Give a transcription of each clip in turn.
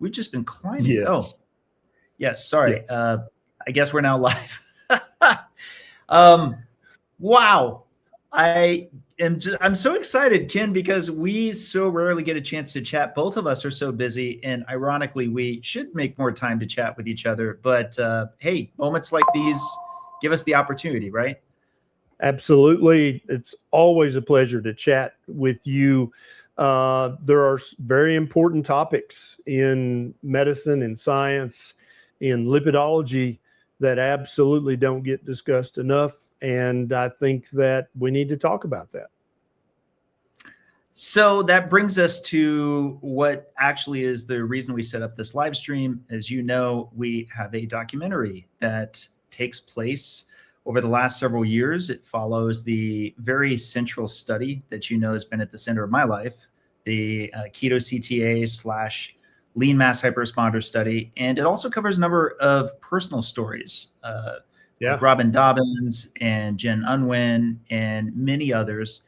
We've just been climbing. Yes. Oh, yes. Sorry. Yes. I guess we're now live. Wow. I'm so excited, Ken, because we so rarely get a chance to chat. Both of us are so busy, and ironically, we should make more time to chat with each other. But hey, moments like these give us the opportunity, right? Absolutely. It's always a pleasure to chat with you. There are very important topics in medicine and science, in lipidology, that absolutely don't get discussed enough. And I think that we need to talk about that. So that brings us to what actually is the reason we set up this live stream. As you know, we have a documentary that takes place over the last several years. It follows the very central study that you know has been at the center of my life, the keto CTA / lean mass hyperresponder study. And it also covers a number of personal stories, like Robin Dobbins and Jen Unwin and many others.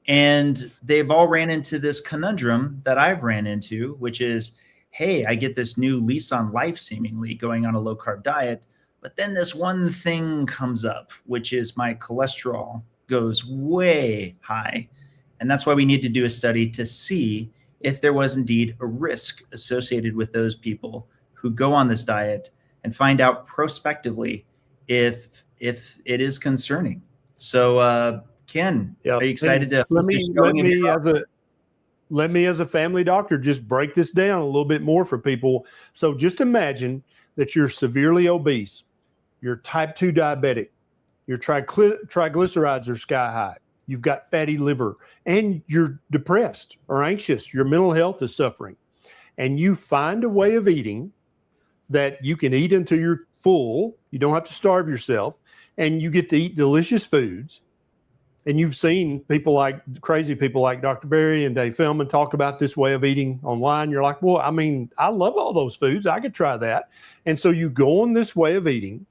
And they've all ran into this conundrum that I've ran into, which is, hey, I get this new lease on life seemingly going on a low carb diet, but then this one thing comes up, which is my cholesterol goes way high. And that's why we need to do a study to see if there was indeed a risk associated with those people who go on this diet, and find out prospectively if it is concerning. So, Ken, are you excited to let me as a family doctor just break this down a little bit more for people. So just imagine that you're severely obese, you're type 2 diabetic, your triglycerides are sky high, you've got fatty liver, and you're depressed or anxious, your mental health is suffering, and you find a way of eating that you can eat until you're full, you don't have to starve yourself, and you get to eat delicious foods. And you've seen crazy people like Dr. Berry and Dave Feldman talk about this way of eating online. You're like, well, I mean, I love all those foods. I could try that. And so you go on this way of eating,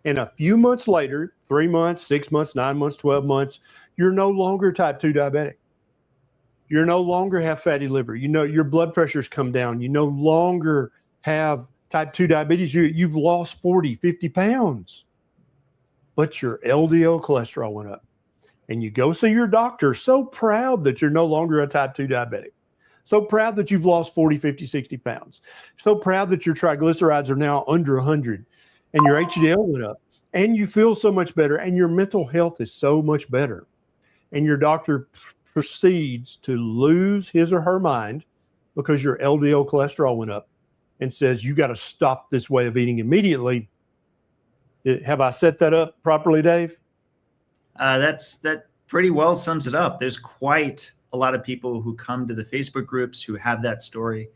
and a few months later, 3 months, 6 months, 9 months, 12 months, you're no longer type 2 diabetic. You no longer have fatty liver. You know, your blood pressure's come down. You no longer have type 2 diabetes. You've lost 40, 50 pounds, but your LDL cholesterol went up. And you go see your doctor so proud that you're no longer a type 2 diabetic, so proud that you've lost 40, 50, 60 pounds, so proud that your triglycerides are now under 100 and your HDL went up, and you feel so much better, and your mental health is so much better. And your doctor proceeds to lose his or her mind because your LDL cholesterol went up, and says, you got to stop this way of eating immediately. Have I set that up properly, Dave? That pretty well sums it up. There's quite a lot of people who come to the Facebook groups who have that story.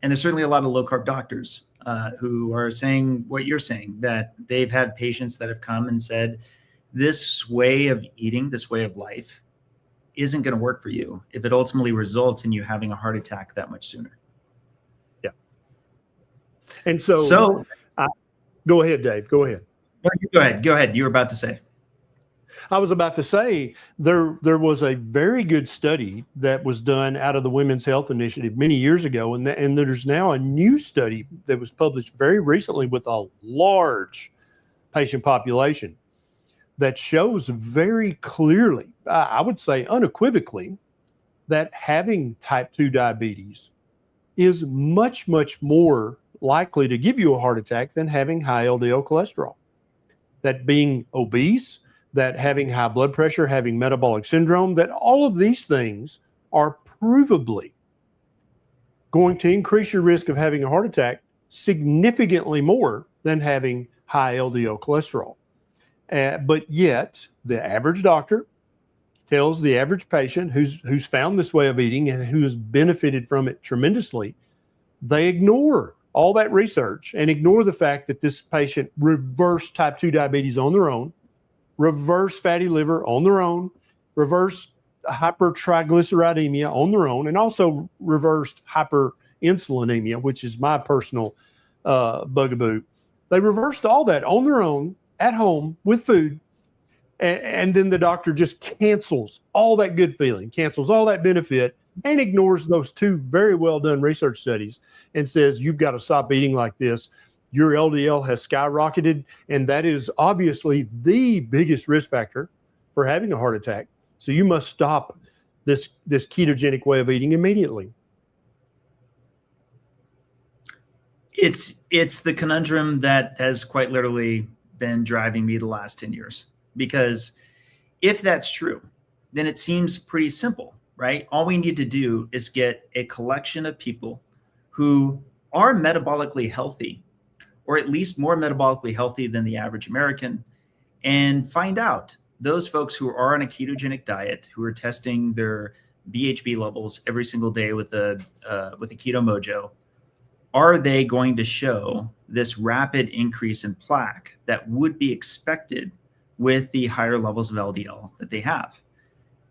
And there's certainly a lot of low carb doctors who are saying what you're saying, that they've had patients that have come and said, this way of eating, this way of life isn't going to work for you if it ultimately results in you having a heart attack that much sooner. Yeah. And so go ahead, Dave. Go ahead. No, Go ahead. You were about to say. I was about to say there was a very good study that was done out of the Women's Health Initiative many years ago, and there's now a new study that was published very recently with a large patient population that shows very clearly, I would say unequivocally, that having type 2 diabetes is much, much more likely to give you a heart attack than having high LDL cholesterol. That being obese, that having high blood pressure, having metabolic syndrome, that all of these things are provably going to increase your risk of having a heart attack significantly more than having high LDL cholesterol. But yet, the average doctor tells the average patient who's found this way of eating and who has benefited from it tremendously, they ignore all that research and ignore the fact that this patient reversed type 2 diabetes on their own, reverse fatty liver on their own, reverse hypertriglyceridemia on their own, and also reversed hyperinsulinemia, which is my personal bugaboo. They reversed all that on their own at home with food. And then the doctor just cancels all that good feeling, cancels all that benefit, and ignores those two very well done research studies and says, you've got to stop eating like this. Your LDL has skyrocketed, and that is obviously the biggest risk factor for having a heart attack. So you must stop this ketogenic way of eating immediately. It's the conundrum that has quite literally been driving me the last 10 years. Because if that's true, then it seems pretty simple, right? All we need to do is get a collection of people who are metabolically healthy, or at least more metabolically healthy than the average American, and find out those folks who are on a ketogenic diet, who are testing their BHB levels every single day with a Keto Mojo, are they going to show this rapid increase in plaque that would be expected with the higher levels of LDL that they have?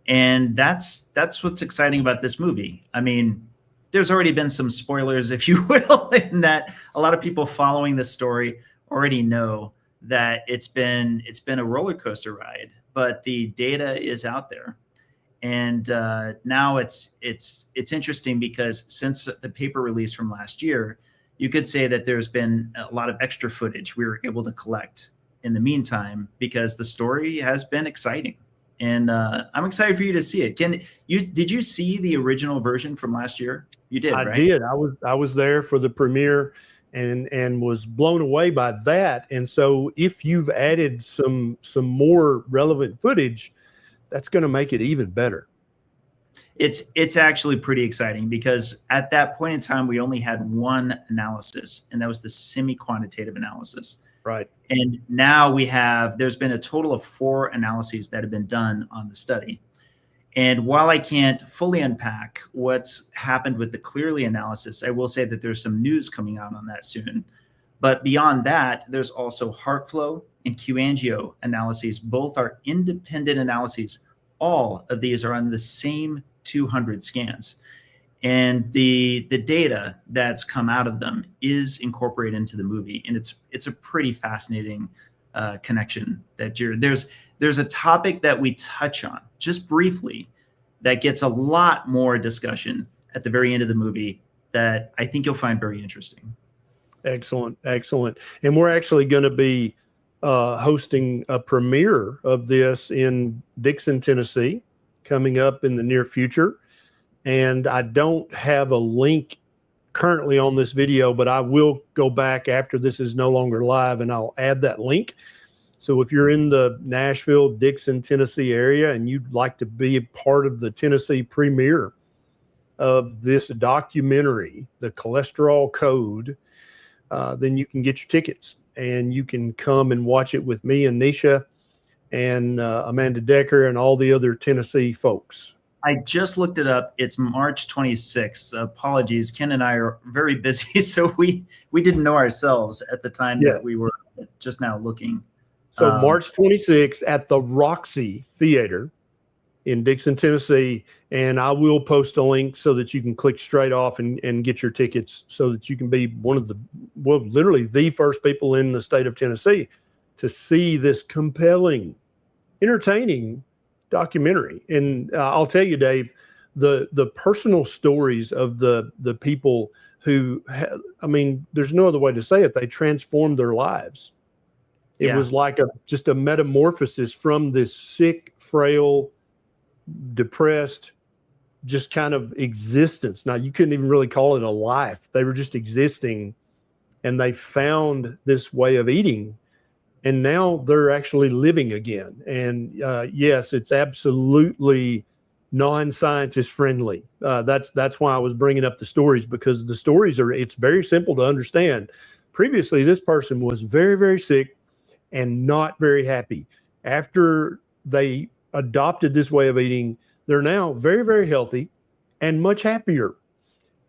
And that's what's exciting about this movie. I mean, there's already been some spoilers, if you will, in that a lot of people following this story already know that it's been a roller coaster ride, but the data is out there. And now it's interesting because since the paper release from last year, you could say that there's been a lot of extra footage we were able to collect in the meantime, because the story has been exciting. And I'm excited for you to see it. Did you see the original version from last year? You did, right? I did. I was there for the premiere and was blown away by that. And so if you've added some more relevant footage, that's going to make it even better. It's actually pretty exciting, because at that point in time, we only had one analysis, and that was the semi-quantitative analysis. Right. And now there's been a total of 4 analyses that have been done on the study. And while I can't fully unpack what's happened with the Clearly analysis, I will say that there's some news coming out on that soon. But beyond that, there's also HeartFlow and QAngio analyses. Both are independent analyses. All of these are on the same 200 scans. And the data that's come out of them is incorporated into the movie. And it's a pretty fascinating connection that there's a topic that we touch on just briefly that gets a lot more discussion at the very end of the movie that I think you'll find very interesting. Excellent. Excellent. And we're actually going to be hosting a premiere of this in Dixon, Tennessee, coming up in the near future. And I don't have a link currently on this video, but I will go back after this is no longer live and I'll add that link. So if you're in the Nashville, Dixon, Tennessee area and you'd like to be a part of the Tennessee premiere of this documentary, The Cholesterol Code, then you can get your tickets and you can come and watch it with me and Nisha and Amanda Decker and all the other Tennessee folks. I just looked it up. It's March 26th. Apologies. Ken and I are very busy, so we didn't know ourselves at the time that we were just now looking. So March 26th at the Roxy Theater in Dixon, Tennessee. And I will post a link so that you can click straight off and get your tickets so that you can be one of literally the first people in the state of Tennessee to see this compelling, entertaining documentary. And I'll tell you, Dave, the personal stories of the people who, there's no other way to say it. They transformed their lives. It was like just a metamorphosis from this sick, frail, depressed, just kind of existence. Now, you couldn't even really call it a life. They were just existing, and they found this way of eating. And now they're actually living again. And yes, it's absolutely non-scientist friendly. That's why I was bringing up the stories, because the stories it's very simple to understand. Previously, this person was very, very sick and not very happy. After they adopted this way of eating, they're now very, very healthy and much happier.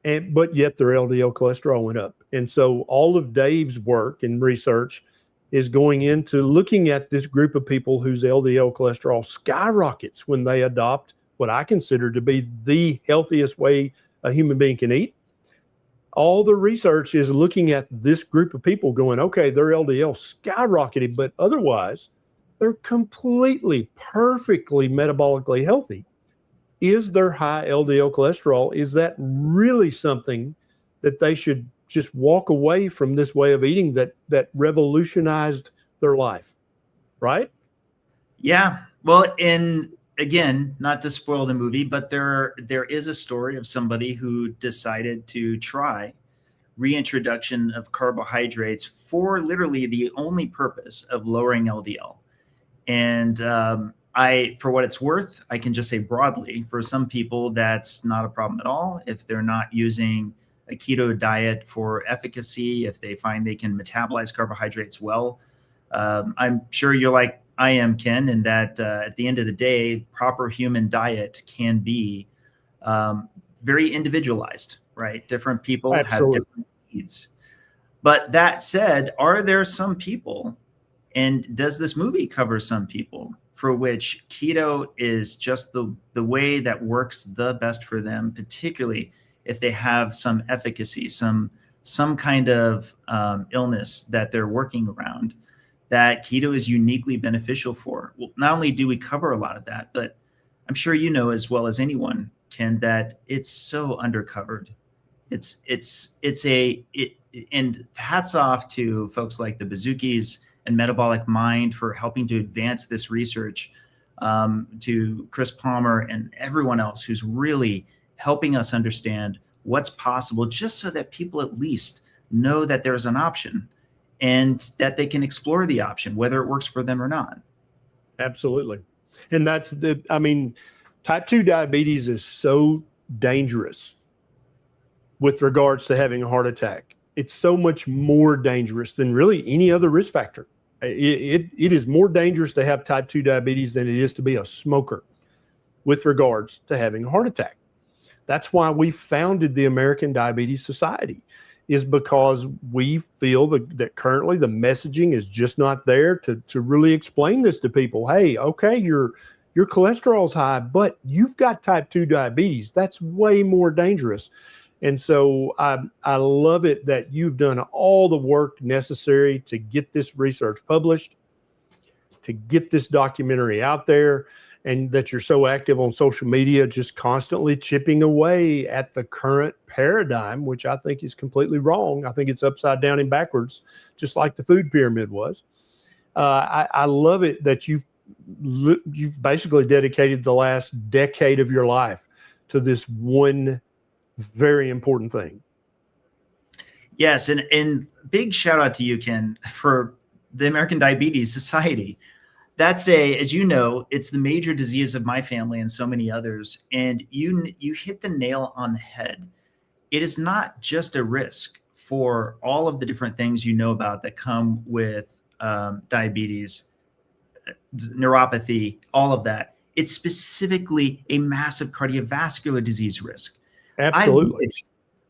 But yet their LDL cholesterol went up. And so all of Dave's work and research is going into looking at this group of people whose LDL cholesterol skyrockets when they adopt what I consider to be the healthiest way a human being can eat. All the research is looking at this group of people going, okay, their LDL skyrocketed, but otherwise they're completely, perfectly metabolically healthy. is their high LDL cholesterol? Is that really something that they should just walk away from this way of eating that revolutionized their life? Right? Yeah. Well, and again, not to spoil the movie, but there is a story of somebody who decided to try reintroduction of carbohydrates for literally the only purpose of lowering LDL. And for what it's worth, I can just say broadly, for some people, that's not a problem at all. If they're not using a keto diet for efficacy, if they find they can metabolize carbohydrates well, I'm sure you're like I am, Ken, and that at the end of the day, proper human diet can be very individualized, right? Different people Absolutely. have different needs. But that said, are there some people, and does this movie cover some people for which keto is just the way that works the best for them, particularly if they have some efficacy, some kind of illness that they're working around, that keto is uniquely beneficial for? Well, not only do we cover a lot of that, but I'm sure you know as well as anyone, Ken, that it's so undercovered. And hats off to folks like the Bazookies and Metabolic Mind for helping to advance this research, to Chris Palmer and everyone else who's really helping us understand what's possible, just so that people at least know that there's an option and that they can explore the option, whether it works for them or not. Absolutely. And type 2 diabetes is so dangerous with regards to having a heart attack. It's so much more dangerous than really any other risk factor. It is more dangerous to have type 2 diabetes than it is to be a smoker with regards to having a heart attack. That's why we founded the American Diabetes Society, is because we feel that currently the messaging is just not there to really explain this to people. Hey, okay, your cholesterol's high, but you've got type 2 diabetes. That's way more dangerous. And so I love it that you've done all the work necessary to get this research published, to get this documentary out there, and that you're so active on social media, just constantly chipping away at the current paradigm, which I think is completely wrong. I think it's upside down and backwards, just like the food pyramid was. I love it that you've basically dedicated the last decade of your life to this one very important thing. Yes, and big shout out to you, Ken, for the American Diabetes Society. That's as you know, it's the major disease of my family and so many others. And you hit the nail on the head. It is not just a risk for all of the different things you know about that come with diabetes, neuropathy, all of that. It's specifically a massive cardiovascular disease risk. Absolutely.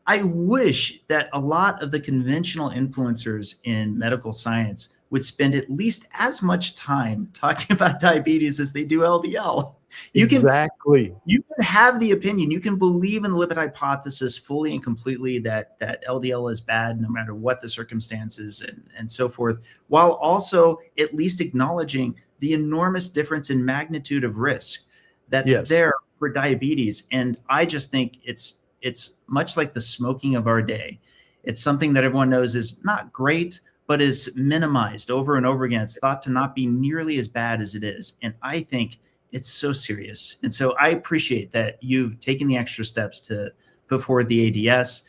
I wish that a lot of the conventional influencers in medical science would spend at least as much time talking about diabetes as they do LDL. You can have the opinion, you can believe in the lipid hypothesis fully and completely that LDL is bad no matter what the circumstances and so forth, while also at least acknowledging the enormous difference in magnitude of risk that's there for diabetes. And I just think it's much like the smoking of our day. It's something that everyone knows is not great, but is minimized over and over again. It's thought to not be nearly as bad as it is. And I think it's so serious. And so I appreciate that you've taken the extra steps to put forward the ADS.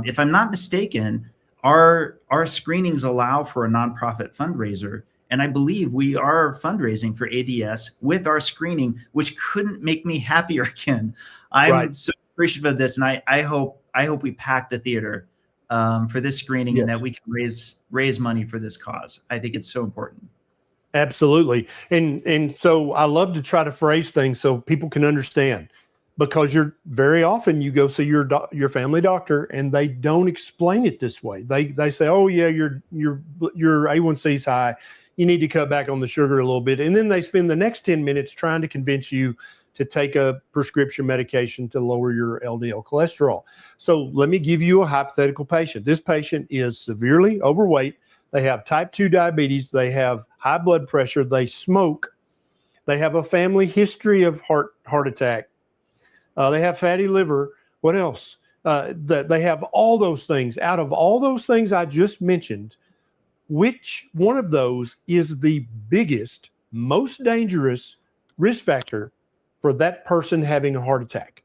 If I'm not mistaken, our screenings allow for a nonprofit fundraiser. And I believe we are fundraising for ADS with our screening, which couldn't make me happier, Ken. I'm so appreciative of this. And I hope we pack the theater for this screening, and that we can raise money for this cause. I think it's so important. Absolutely. And so I love to try to phrase things so people can understand, because you're very often you go see your family doctor and they don't explain it this way. They say, oh yeah, your A1C is high. You need to cut back on the sugar a little bit. And then they spend the next 10 minutes trying to convince you to take a prescription medication to lower your LDL cholesterol. So let me give you a hypothetical patient. This patient is severely overweight. They have type 2 diabetes. They have high blood pressure. They smoke. They have a family history of heart attack. They have fatty liver. What else? That they have all those things. Out of all those things I just mentioned, which one of those is the biggest, most dangerous risk factor for that person having a heart attack?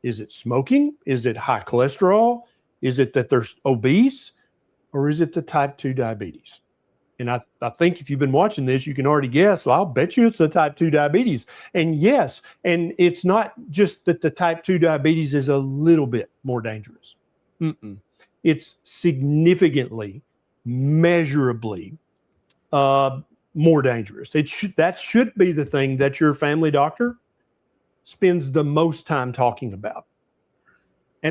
Is it smoking? Is it high cholesterol? Is it that they're obese? Or is it the type 2 diabetes? And I think if you've been watching this, you can already guess. So I'll bet you it's the type 2 diabetes. And yes, and it's not just that the type 2 diabetes is a little bit more dangerous. It's significantly, measurably more dangerous. That should be the thing that your family doctor spends the most time talking about.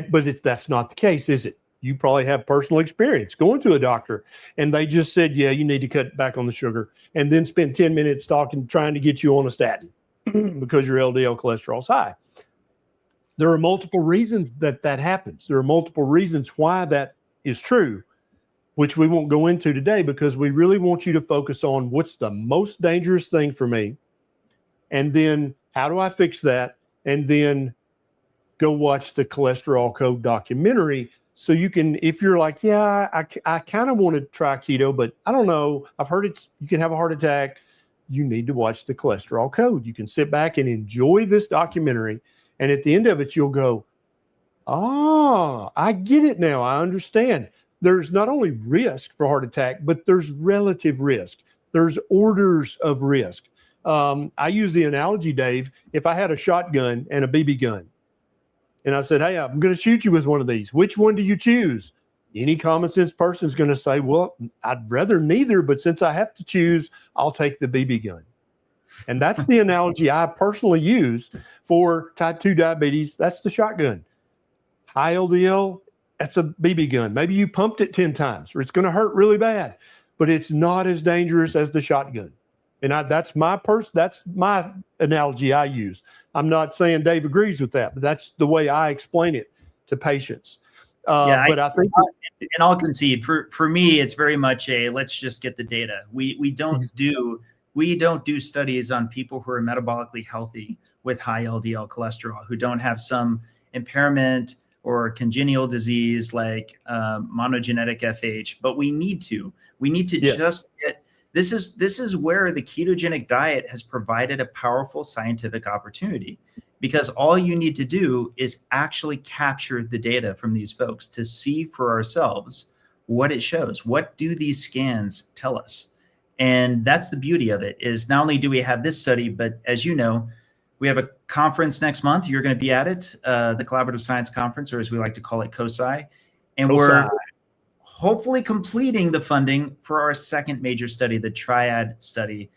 But that's not the case, is it? You probably have personal experience going to a doctor and they just said, yeah, you need to cut back on the sugar, and then spend 10 minutes trying to get you on a statin because your LDL cholesterol is high. There are multiple reasons that happens. There are multiple reasons why that is true, which we won't go into today because we really want you to focus on what's the most dangerous thing for me, and then how do I fix that, and then go watch the Cholesterol Code documentary. So you can, if you're like, yeah, I kind of want to try keto, but I don't know, I've heard you can have a heart attack. You need to watch the Cholesterol Code. You can sit back and enjoy this documentary. And at the end of it, you'll go, I get it now. I understand. There's not only risk for heart attack, but there's relative risk. There's orders of risk. I use the analogy, Dave, if I had a shotgun and a BB gun, and I said, hey, I'm going to shoot you with one of these. Which one do you choose? Any common sense person is going to say, well, I'd rather neither, but since I have to choose, I'll take the BB gun. And that's the analogy I personally use for type 2 diabetes. That's the shotgun. High LDL, that's a BB gun. Maybe you pumped it 10 times, or it's going to hurt really bad, but it's not as dangerous as the shotgun. And that's my analogy I use. I'm not saying Dave agrees with that, but that's the way I explain it to patients. But I think, and I'll concede for me, it's very much let's just get the data. We don't do studies on people who are metabolically healthy with high LDL cholesterol, who don't have some impairment or congenital disease like monogenetic FH. But we need to just get. This is where the ketogenic diet has provided a powerful scientific opportunity, because all you need to do is actually capture the data from these folks to see for ourselves what it shows. What do these scans tell us? And that's the beauty of it, is not only do we have this study, but as you know, we have a conference next month. You're going to be at it, the Collaborative Science Conference, or as we like to call it, COSI. And we're hopefully completing the funding for our second major study, the Triad study,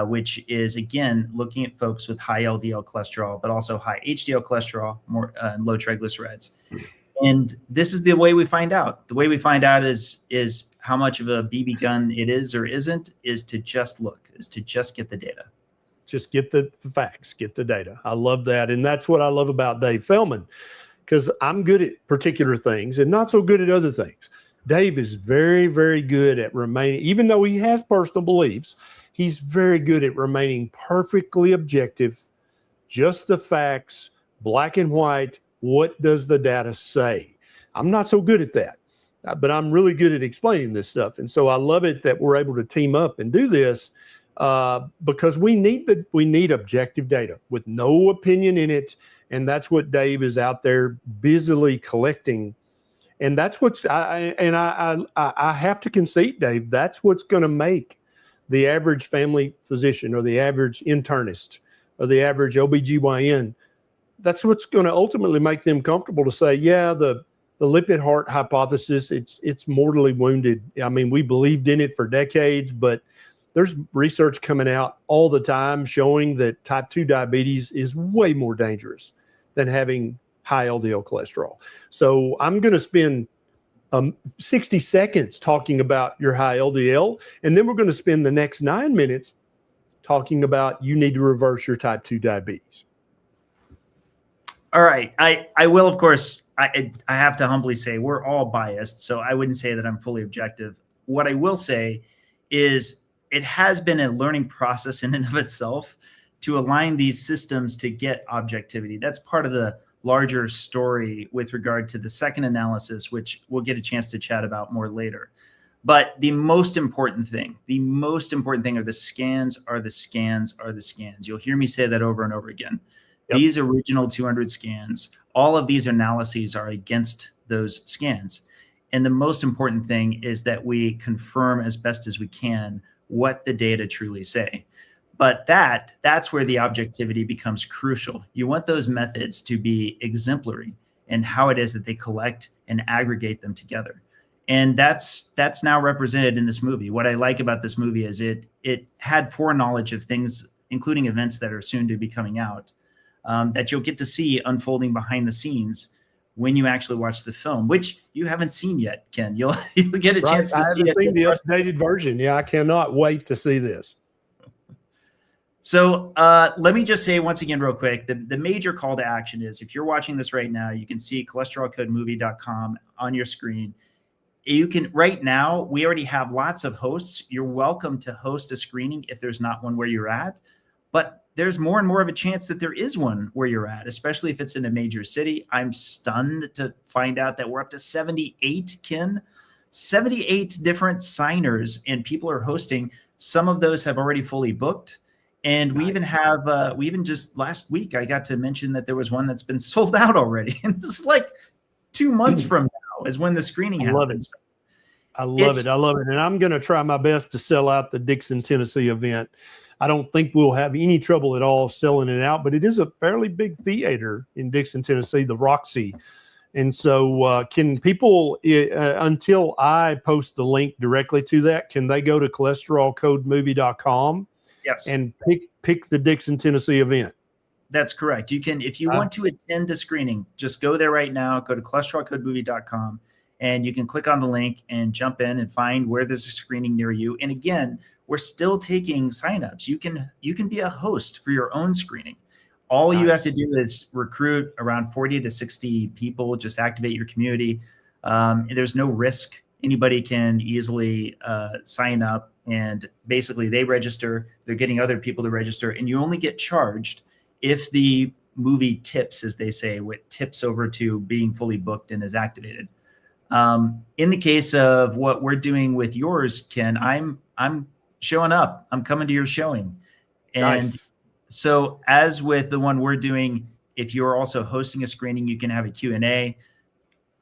which is, again, looking at folks with high LDL cholesterol, but also high HDL cholesterol, and low triglycerides. And this is the way we find out. The way we find out is how much of a BB gun it is or isn't, is to just look, is to just get the data. Just get the facts, get the data. I love that. And that's what I love about Dave Feldman, because I'm good at particular things and not so good at other things. Dave is very, very good at remaining, even though he has personal beliefs, he's very good at remaining perfectly objective, just the facts, black and white. What does the data say? I'm not so good at that, but I'm really good at explaining this stuff. And so I love it that we're able to team up and do this because we need objective data with no opinion in it. And that's what Dave is out there busily collecting. And that's I have to concede, Dave, that's what's going to make the average family physician or the average internist or the average OBGYN, that's what's going to ultimately make them comfortable to say, yeah, the lipid heart hypothesis, it's mortally wounded. I mean, we believed in it for decades, but there's research coming out all the time showing that type 2 diabetes is way more dangerous than having high LDL cholesterol. So I'm going to spend 60 seconds talking about your high LDL, and then we're going to spend the next 9 minutes talking about you need to reverse your type 2 diabetes. All right. I will, of course, I have to humbly say we're all biased, so I wouldn't say that I'm fully objective. What I will say is it has been a learning process in and of itself to align these systems to get objectivity. That's part of the larger story with regard to the second analysis, which we'll get a chance to chat about more later. But the most important thing are the scans, are the scans, are the scans. You'll hear me say that over and over again. Yep. These original 200 scans, all of these analyses are against those scans. And the most important thing is that we confirm as best as we can what the data truly say. But that's where the objectivity becomes crucial. You want those methods to be exemplary in how it is that they collect and aggregate them together. And that's now represented in this movie. What I like about this movie is it had foreknowledge of things, including events that are soon to be coming out, that you'll get to see unfolding behind the scenes when you actually watch the film, which you haven't seen yet, Ken. You'll get a chance to see it. I haven't seen the updated version. Yeah, I cannot wait to see this. So let me just say once again real quick, the major call to action is, if you're watching this right now, you can see cholesterolcodemovie.com on your screen. You can, right now, we already have lots of hosts. You're welcome to host a screening if there's not one where you're at. But there's more and more of a chance that there is one where you're at, especially if it's in a major city. I'm stunned to find out that we're up to 78, Ken. 78 different signers, and people are hosting. Some of those have already fully booked. And we even have, we even just last week, I got to mention that there was one that's been sold out already. And this is like 2 months from now is when the screening happens. I love it. I love it. And I'm going to try my best to sell out the Dixon, Tennessee event. I don't think we'll have any trouble at all selling it out, but it is a fairly big theater in Dixon, Tennessee, the Roxy. And so can people, until I post the link directly to that, can they go to cholesterolcodemovie.com? Yes. And pick the Dixon, Tennessee event? That's correct. You can, if you want to attend a screening, just go there right now, go to cholesterolcodemovie.com, and you can click on the link and jump in and find where there's a screening near you. And again, we're still taking signups. You can be a host for your own screening. All you have to do is recruit around 40 to 60 people, just activate your community. There's no risk. Anybody can easily sign up, and basically they register. They're getting other people to register, and you only get charged if the movie tips, as they say, what tips over to being fully booked and is activated. In the case of what we're doing with yours, Ken, I'm showing up. I'm coming to your showing. And so as with the one we're doing, if you're also hosting a screening, you can have a Q&A.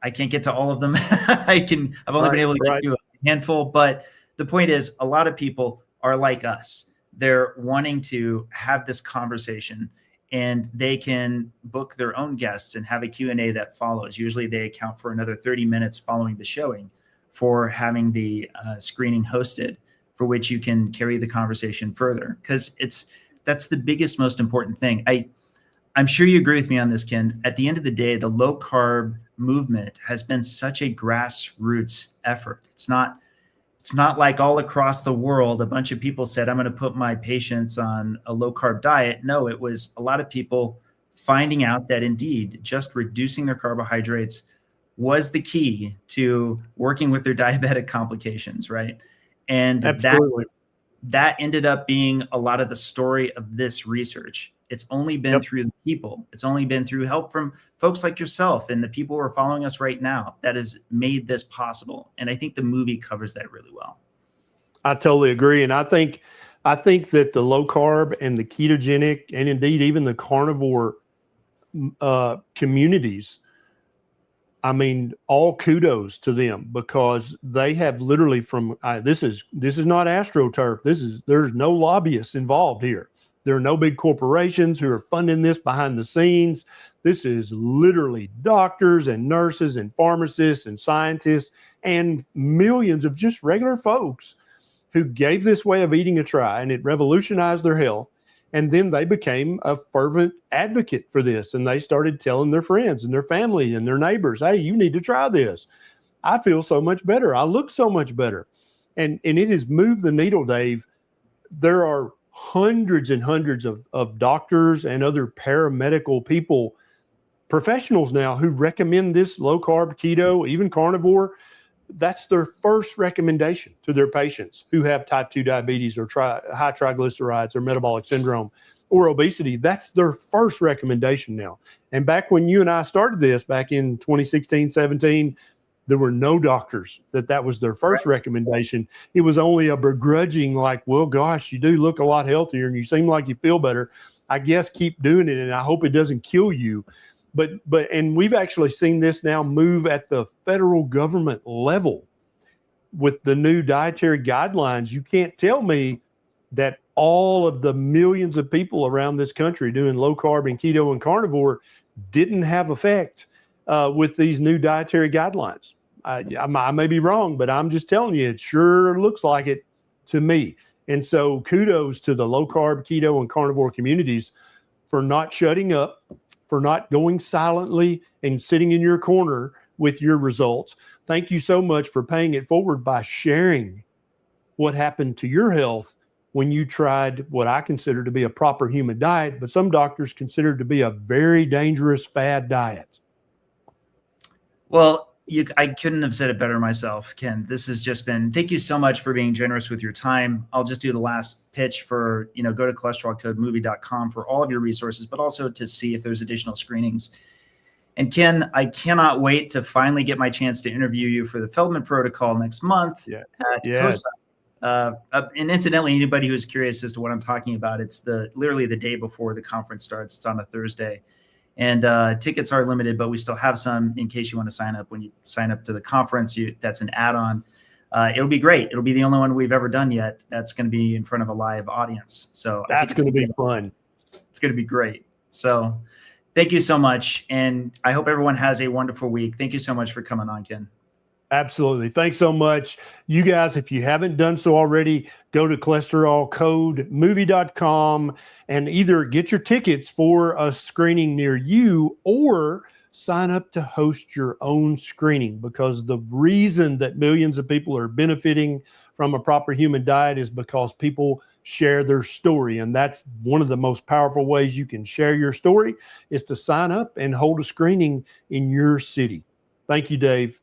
I can't get to all of them. I've only been able to get to a handful, but the point is, a lot of people are like us. They're wanting to have this conversation, and they can book their own guests and have a Q&A that follows. Usually they account for another 30 minutes following the showing for having the screening hosted, for which you can carry the conversation further, because that's the biggest, most important thing. I'm sure you agree with me on this, Ken. At the end of the day, the low carb movement has been such a grassroots effort. It's not like all across the world, a bunch of people said, I'm going to put my patients on a low carb diet. No, it was a lot of people finding out that indeed just reducing their carbohydrates was the key to working with their diabetic complications, right? And that ended up being a lot of the story of this research. It's only been through the people. It's only been through help from folks like yourself and the people who are following us right now that has made this possible. And I think the movie covers that really well. I totally agree. And I think that the low carb and the ketogenic, and indeed even the carnivore communities, I mean, all kudos to them, because they have literally this is not AstroTurf. There's no lobbyists involved here. There are no big corporations who are funding this behind the scenes. This is literally doctors and nurses and pharmacists and scientists and millions of just regular folks who gave this way of eating a try, and it revolutionized their health. And then they became a fervent advocate for this, and they started telling their friends and their family and their neighbors, hey, you need to try this. I feel so much better. I look so much better. And it has moved the needle, Dave. There are hundreds and hundreds of doctors and other paramedical people, professionals now, who recommend this low carb, keto, even carnivore. That's their first recommendation to their patients who have type 2 diabetes or high triglycerides or metabolic syndrome. or obesity, that's their first recommendation now. And back when you and I started this back in 2016, 17, there were no doctors that was their first recommendation. It was only a begrudging, like, well, gosh, you do look a lot healthier and you seem like you feel better. I guess keep doing it, and I hope it doesn't kill you. But and we've actually seen this now move at the federal government level with the new dietary guidelines. You can't tell me that all of the millions of people around this country doing low carb and keto and carnivore didn't have effect with these new dietary guidelines. I may be wrong, but I'm just telling you, it sure looks like it to me. And so kudos to the low carb, keto, and carnivore communities for not shutting up, for not going silently and sitting in your corner with your results. Thank you so much for paying it forward by sharing what happened to your health when you tried what I consider to be a proper human diet, but some doctors consider to be a very dangerous fad diet. Well, I couldn't have said it better myself, Ken. This has just been, thank you so much for being generous with your time. I'll just do the last pitch for, go to cholesterolcodemovie.com for all of your resources, but also to see if there's additional screenings. And Ken, I cannot wait to finally get my chance to interview you for the Feldman protocol next month at COSA. And incidentally, anybody who's curious as to what I'm talking about, it's literally the day before the conference starts. It's on a Thursday. And tickets are limited, but we still have some in case you want to sign up. When you sign up to the conference, that's an add-on. It'll be great. It'll be the only one we've ever done yet. That's going to be in front of a live audience. So that's going to be fun. It's going to be great. So thank you so much. And I hope everyone has a wonderful week. Thank you so much for coming on, Ken. Absolutely. Thanks so much. You guys, if you haven't done so already, go to cholesterolcodemovie.com and either get your tickets for a screening near you or sign up to host your own screening, because the reason that millions of people are benefiting from a proper human diet is because people share their story. And that's one of the most powerful ways you can share your story, is to sign up and hold a screening in your city. Thank you, Dave.